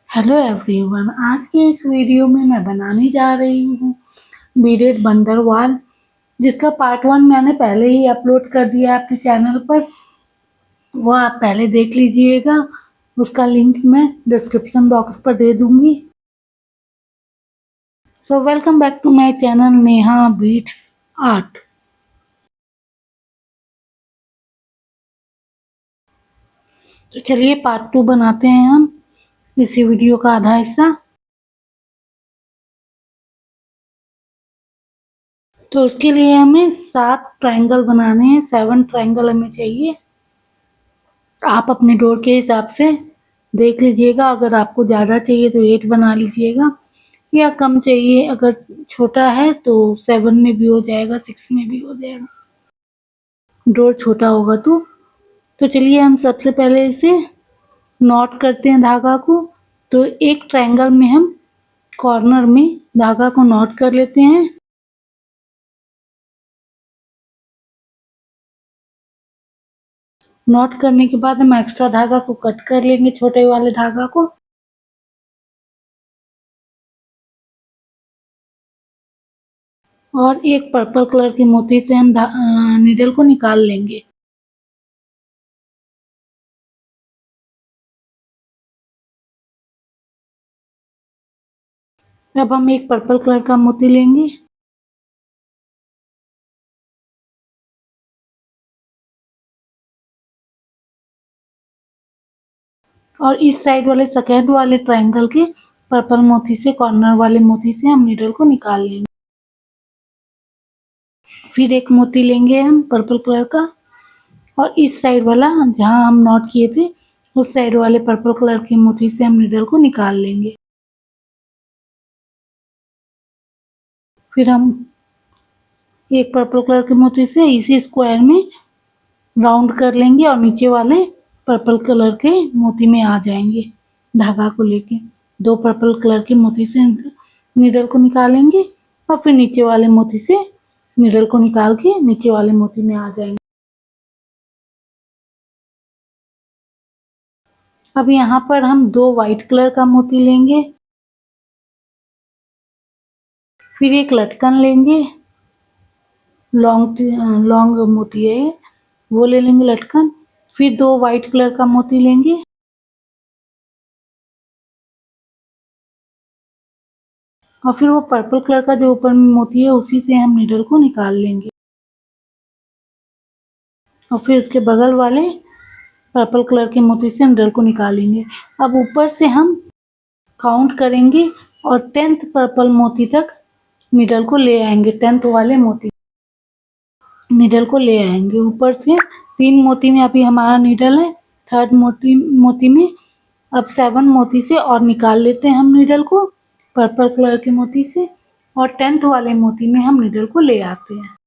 Hello everyone, आज के इस वीडियो में मैं बनाने जा रही हूँ बीडेड बंदरवाल, जिसका पार्ट 1 मैंने पहले ही अपलोड कर दिया है अपने चैनल पर। वो आप पहले देख लीजिएगा, उसका लिंक मैं डिस्क्रिप्शन बॉक्स पर दे दूंगी। So welcome back to my channel Neha beats art. तो चलिए पार्ट 2 बनाते हैं हम इसी वीडियो का आधा हिस्सा। तो उसके लिए हमें 7 ट्रायंगल बनाने हैं, 7 ट्रायंगल हमें चाहिए। आप अपने डोर के हिसाब से देख लीजिएगा, अगर आपको ज़्यादा चाहिए तो 8 बना लीजिएगा, या कम चाहिए अगर छोटा है तो 7 में भी हो जाएगा, 6 में भी हो जाएगा, डोर छोटा होगा तो चलिए हम सबसे पहले इसे नॉट करते हैं धागा को। तो एक ट्रायंगल में हम कॉर्नर में धागा को नॉट कर लेते हैं। नॉट करने के बाद हम एक्स्ट्रा धागा को कट कर लेंगे, छोटे वाले धागा को। और एक पर्पल कलर के मोती से हम नीडल को निकाल लेंगे। अब हम एक पर्पल कलर का मोती लेंगे और इस साइड वाले सेकेंड वाले ट्रायंगल के पर्पल मोती से, कॉर्नर वाले मोती से हम नीडल को निकाल लेंगे। फिर एक मोती लेंगे हम पर्पल कलर का, और इस साइड वाला जहां हम नॉट किए थे उस साइड वाले पर्पल कलर के मोती से हम नीडल को निकाल लेंगे। फिर हम एक पर्पल कलर के मोती से इसी स्क्वायर में राउंड कर लेंगे और नीचे वाले पर्पल कलर के मोती में आ जाएंगे धागा को लेके। 2 पर्पल कलर के मोती से नीडल को निकालेंगे और फिर नीचे वाले मोती से नीडल को निकाल के नीचे वाले मोती में आ जाएंगे। अब यहाँ पर हम 2 वाइट कलर का मोती लेंगे, फिर एक लटकन लेंगे, लॉन्ग मोती है वो ले लेंगे लटकन। फिर 2 वाइट कलर का मोती लेंगे और फिर वो पर्पल कलर का जो ऊपर में मोती है उसी से हम नीडल को निकाल लेंगे और फिर उसके बगल वाले पर्पल कलर के मोती से नीडल को निकालेंगे। अब ऊपर से हम काउंट करेंगे और 10th पर्पल मोती तक नीडल को ले आएंगे। 10th वाले मोती नीडल को ले आएंगे ऊपर से। 3 मोती में अभी हमारा नीडल है, 3rd मोती में अब 7 मोती से और निकाल लेते हैं हम नीडल को पर्पल कलर के मोती से, और 10th वाले मोती में हम नीडल को ले आते हैं।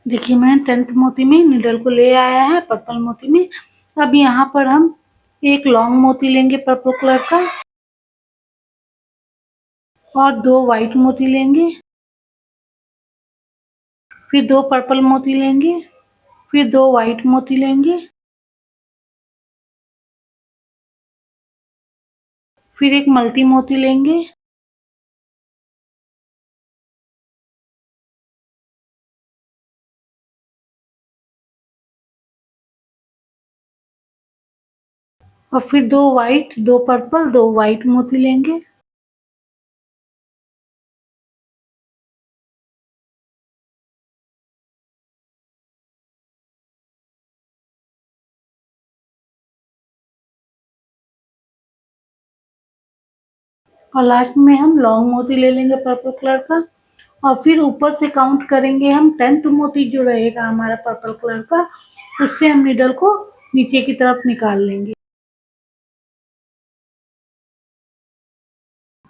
देखिए मैंने 10th मोती में नीडल को ले आया है पर्पल मोती में। अब यहाँ पर हम एक लॉन्ग मोती लेंगे पर्पल कलर का और 2 वाइट मोती लेंगे, फिर 2 पर्पल मोती लेंगे, फिर 2 वाइट मोती लेंगे, फिर एक मल्टी मोती लेंगे और फिर 2 वाइट, 2 पर्पल, 2 वाइट मोती लेंगे। और लास्ट में हम लॉन्ग मोती ले लेंगे पर्पल कलर का और फिर ऊपर से काउंट करेंगे हम 10th मोती जो रहेगा हमारा पर्पल कलर का, उससे हम नीडल को नीचे की तरफ निकाल लेंगे।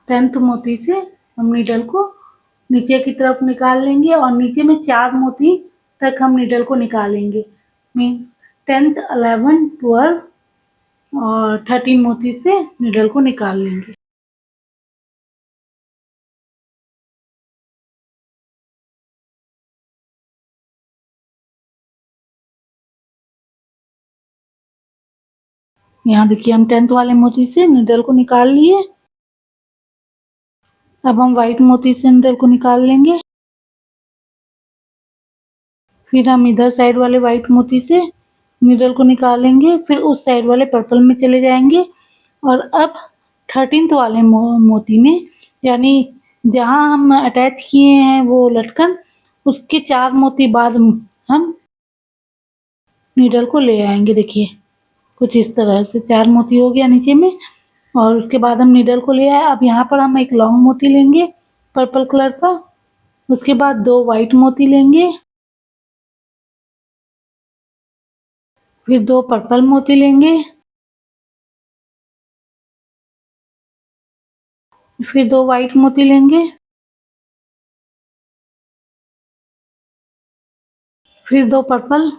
10th मोती से हम नीडल को नीचे की तरफ निकाल लेंगे और नीचे में 4 मोती तक हम नीडल को निकालेंगे। मीन्स 10th 11 12 और 13 मोती से नीडल को निकाल लेंगे। यहाँ देखिए हम 10th वाले मोती से नीडल को निकाल लिए। अब हम व्हाइट मोती से नीडल को निकाल लेंगे। फिर हम इधर साइड वाले व्हाइट मोती से नीडल को निकालेंगे, फिर उस साइड वाले पर्पल में चले जाएंगे और अब 13th वाले मोती में, यानी जहाँ हम अटैच किए हैं वो लटकन, उसके 4 मोती बाद हम नीडल को ले आएंगे। देखिए कुछ इस तरह से 4 मोती हो गया नीचे में और उसके बाद हम नीडल को ले आए। अब यहाँ पर हम एक लॉन्ग मोती लेंगे पर्पल कलर का, उसके बाद 2 व्हाइट मोती लेंगे, फिर 2 पर्पल मोती लेंगे, फिर 2 व्हाइट मोती लेंगे, फिर 2 पर्पल,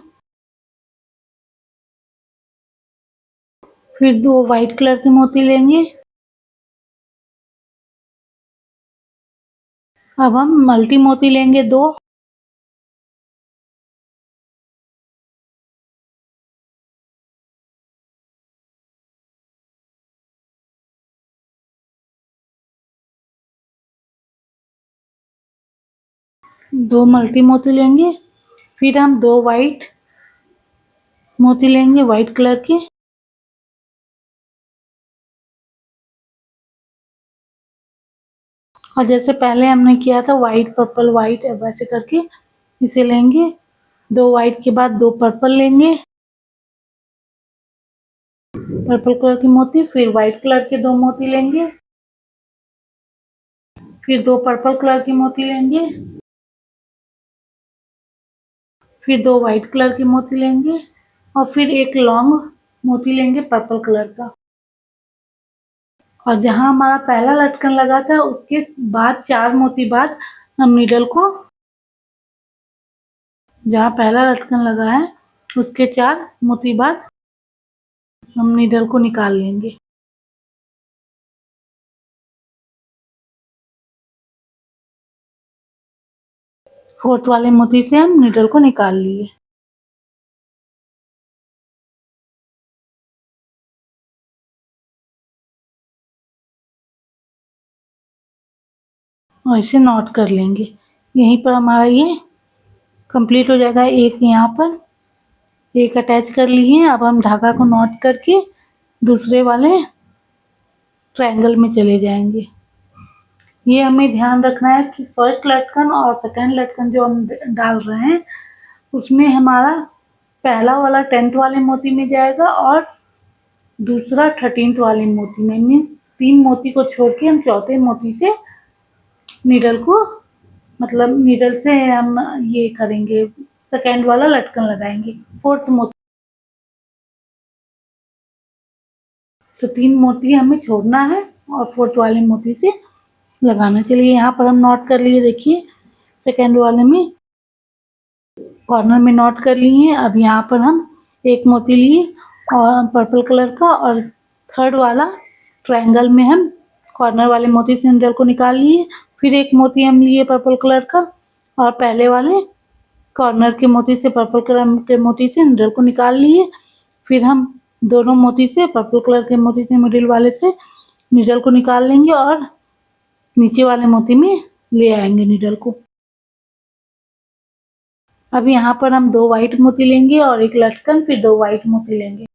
फिर 2 व्हाइट कलर के मोती लेंगे। अब हम मल्टी मोती लेंगे 2, दो मल्टी मोती लेंगे, फिर हम 2 व्हाइट मोती लेंगे व्हाइट कलर के, और जैसे पहले हमने किया था व्हाइट पर्पल व्हाइट, वैसे करके इसे लेंगे। 2 व्हाइट के बाद 2 पर्पल लेंगे, पर्पल कलर के मोती, फिर व्हाइट कलर के 2 मोती लेंगे, फिर 2 पर्पल कलर के मोती लेंगे, फिर 2 व्हाइट कलर के मोती लेंगे और फिर एक लॉन्ग मोती लेंगे पर्पल कलर का। और जहाँ हमारा पहला लटकन लगा था उसके बाद 4 मोती बाद हम नीडल को, जहाँ पहला लटकन लगा है उसके 4 मोती बाद हम नीडल को निकाल लेंगे। फोर्थ वाले मोती से हम नीडल को निकाल लिए। और इसे नॉट कर लेंगे। यहीं पर हमारा ये कंप्लीट हो जाएगा। एक यहाँ पर एक अटैच कर लिए। अब हम धागा को नॉट करके दूसरे वाले ट्रायंगल में चले जाएंगे। ये हमें ध्यान रखना है कि फर्स्ट लटकन और सेकंड लटकन जो हम डाल रहे हैं उसमें हमारा पहला वाला 10th वाले मोती में जाएगा और दूसरा 13th वाले मोती में। मीन्स 3 मोती को छोड़ के हम चौथे मोती से नीडल को, मतलब नीडल से हम ये करेंगे, सेकेंड वाला लटकन लगाएंगे फोर्थ मोती। तो 3 मोती हमें छोड़ना है और फोर्थ वाले मोती से लगाना। चलिए यहाँ पर हम नॉट कर लिए। देखिए सेकेंड वाले में कॉर्नर में नॉट कर लिए हैं। अब यहाँ पर हम एक मोती लिए और पर्पल कलर का, और थर्ड वाला ट्रायंगल में हम कॉर्नर वाले मोती से नीडल को निकाल लिए। फिर एक मोती हम लिए पर्पल कलर का और पहले वाले कॉर्नर के मोती से पर्पल कलर के मोती से नीडल को निकाल लिए। फिर हम दोनों मोती से पर्पल कलर के मोती से मिडिल वाले से नीडल को निकाल लेंगे और नीचे वाले मोती में ले आएंगे नीडल को। अब यहाँ पर हम 2 व्हाइट मोती लेंगे और एक लटकन, फिर 2 व्हाइट मोती लेंगे।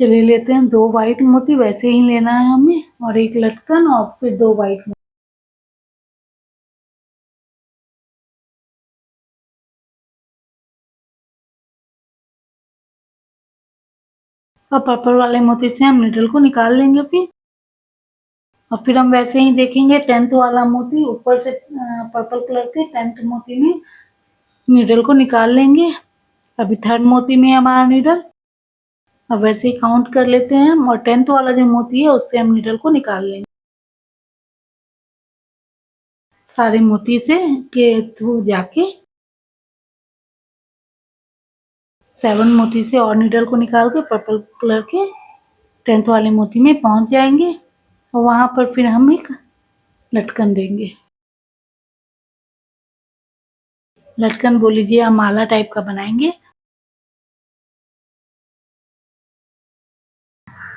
चलिए लेते हैं 2 व्हाइट मोती, वैसे ही लेना है हमें, और एक लटकन और फिर 2 व्हाइट मोती। और पर्पल वाले मोती से हम नीडल को निकाल लेंगे और फिर हम वैसे ही देखेंगे 10th वाला मोती ऊपर से पर्पल कलर के 10th मोती में नीडल को निकाल लेंगे। अभी 3rd मोती में हमारा नीडल। अब वैसे ही काउंट कर लेते हैं हम और 10th वाला जो मोती है उससे हम नीडल को निकाल लेंगे। सारे मोती से के थ्रू जाके 7 मोती से और नीडल को निकाल के पर्पल कलर के 10th वाले मोती में पहुंच जाएंगे और वहां पर फिर हम एक लटकन देंगे। लटकन बोल लीजिए, हम माला टाइप का बनाएंगे।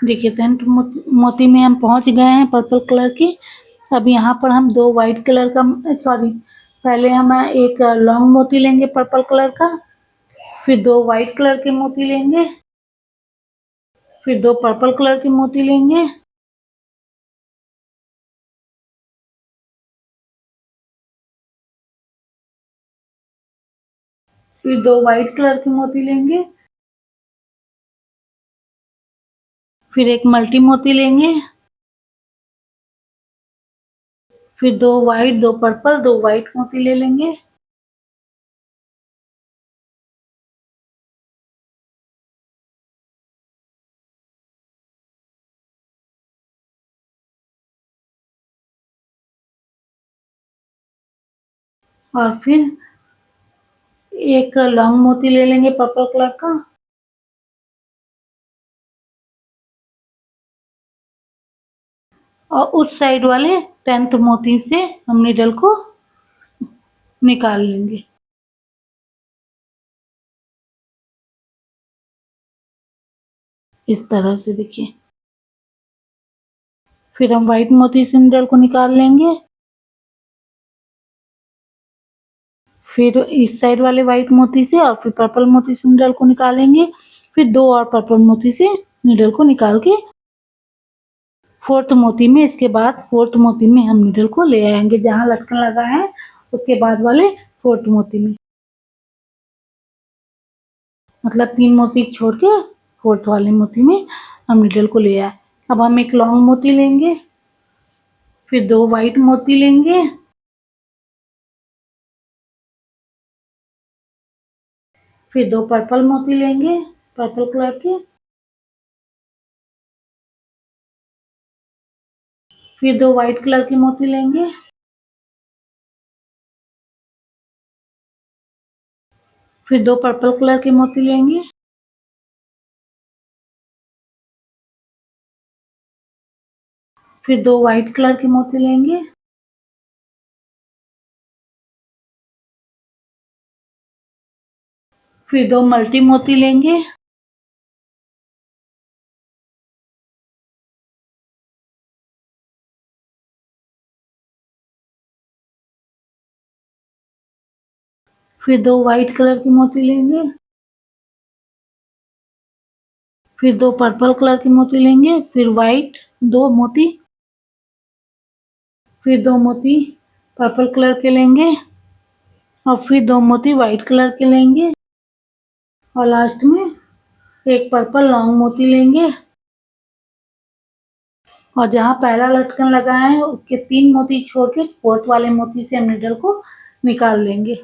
देखिए 10th मोती में हम पहुंच गए हैं पर्पल कलर की। अब यहाँ पर हम 2 वाइट कलर का पहले हम एक लॉन्ग मोती लेंगे पर्पल कलर का, फिर 2 वाइट कलर के मोती लेंगे, फिर 2 पर्पल कलर के मोती लेंगे, फिर 2 वाइट कलर के मोती लेंगे, फिर एक मल्टी मोती लेंगे, फिर 2 वाइट 2 पर्पल 2 वाइट मोती ले लेंगे, और फिर एक लॉन्ग मोती ले लेंगे पर्पल कलर का, और उस साइड वाले 10th मोती से हम नीडल को निकाल लेंगे। इस तरह से देखिए। फिर हम व्हाइट मोती से नीडल को निकाल लेंगे, फिर इस साइड वाले व्हाइट मोती से और फिर पर्पल मोती से नीडल को निकालेंगे, फिर 2 और पर्पल मोती से नीडल को निकाल के 4th मोती में, इसके बाद 4th मोती में हम नीडल को ले आएंगे जहां लटकन लगा है उसके बाद वाले 4th मोती में, मतलब 3 मोती छोड़ के 4th वाले मोती में हम नीडल को ले आए। अब हम एक लॉन्ग मोती लेंगे, फिर 2 वाइट मोती लेंगे, फिर 2 पर्पल मोती लेंगे पर्पल कलर के, फिर 2 वाइट कलर के मोती लेंगे, फिर 2 पर्पल कलर के मोती लेंगे, फिर 2 वाइट कलर के मोती लेंगे, फिर 2 मल्टी मोती लेंगे, फिर 2 वाइट कलर के मोती लेंगे, फिर 2 पर्पल कलर के मोती लेंगे, फिर वाइट 2 मोती, फिर 2 मोती पर्पल कलर के लेंगे और फिर 2 मोती वाइट कलर के लेंगे और लास्ट में एक पर्पल लॉन्ग मोती लेंगे और जहां पहला लटकन लगा है उसके 3 मोती छोड़ के 4th वाले मोती से हम नीडल को निकाल लेंगे।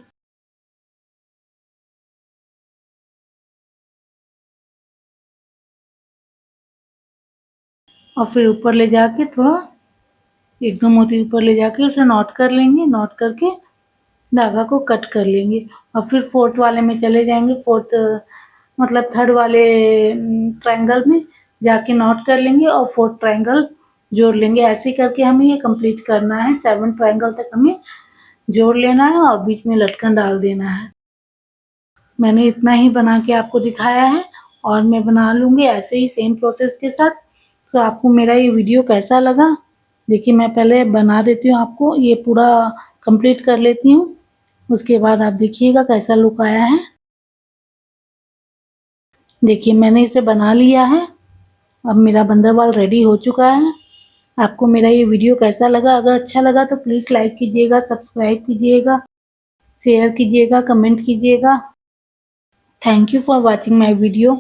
और फिर ऊपर ले जाके थोड़ा 1-2 मोती ऊपर ले जाके उसे नॉट कर लेंगे, नॉट करके धागा को कट कर लेंगे और फिर 4th वाले में चले जाएंगे, 4th मतलब 3rd वाले ट्रायंगल में जाके नॉट कर लेंगे और 4th ट्रायंगल जोड़ लेंगे। ऐसे करके हमें ये कंप्लीट करना है, 7 ट्रायंगल तक हमें जोड़ लेना है और बीच में लटकन डाल देना है। मैंने इतना ही बना के आपको दिखाया है और मैं बना लूँगी ऐसे ही सेम प्रोसेस के साथ। तो आपको मेरा ये वीडियो कैसा लगा? देखिए मैं पहले बना देती हूँ, आपको ये पूरा कंप्लीट कर लेती हूँ, उसके बाद आप देखिएगा कैसा लुक आया है। देखिए मैंने इसे बना लिया है, अब मेरा बंदरवाल रेडी हो चुका है। आपको मेरा ये वीडियो कैसा लगा? अगर अच्छा लगा तो प्लीज़ लाइक कीजिएगा, सब्सक्राइब कीजिएगा, शेयर कीजिएगा, कमेंट कीजिएगा। Thank you for watching my video.